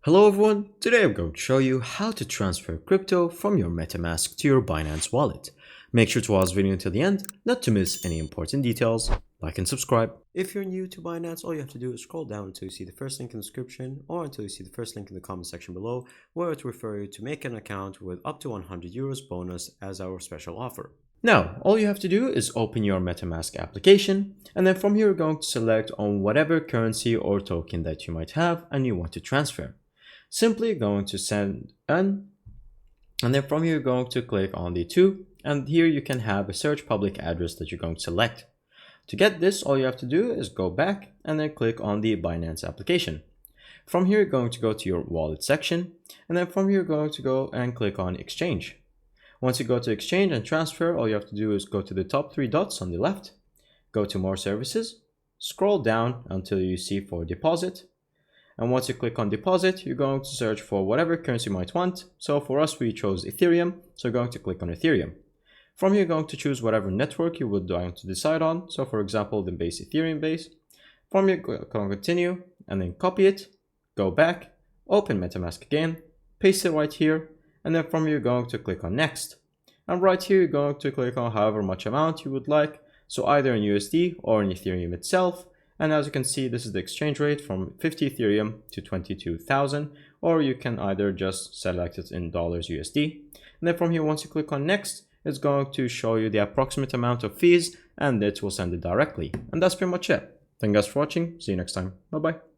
Hello everyone, today I'm going to show you how to transfer crypto from your MetaMask to your Binance wallet. Make sure to watch the video until the end, not to miss any important details. Like and subscribe. If you're new to Binance, all you have to do is scroll down until you see the first link in the description or until you see the first link in the comment section below, where it will refer you to make an account with up to 100 euros bonus as our special offer. Now, all you have to do is open your MetaMask application, and then from here you're going to select on whatever currency or token that you might have and you want to transfer. Simply going to send and then from here you're going to click on the to, and here you can have a search public address that you're going to select. To get this, all you have to do is go back and then click on the Binance application. From here you're going to go to your wallet section, and then from here you're going to go and click on exchange. Once you go to exchange and transfer, all you have to do is go to the top three dots on the left, go to more services, scroll down until you see for deposit. And once you click on deposit, you're going to search for whatever currency you might want. So for us, we chose Ethereum. So you're going to click on Ethereum. From here, you're going to choose whatever network you would like to decide on. So for example, the base Ethereum base. From here, click on continue and then copy it, go back, open MetaMask again, paste it right here. And then from here, you're going to click on next. And right here, you're going to click on however much amount you would like. So either in USD or in Ethereum itself. And as you can see, this is the exchange rate from 50 Ethereum to 22,000, or you can either just select it in dollars USD. And then from here, once you click on next, it's going to show you the approximate amount of fees, and it will send it directly. And that's pretty much it. Thank you guys for watching. See you next time. Bye bye.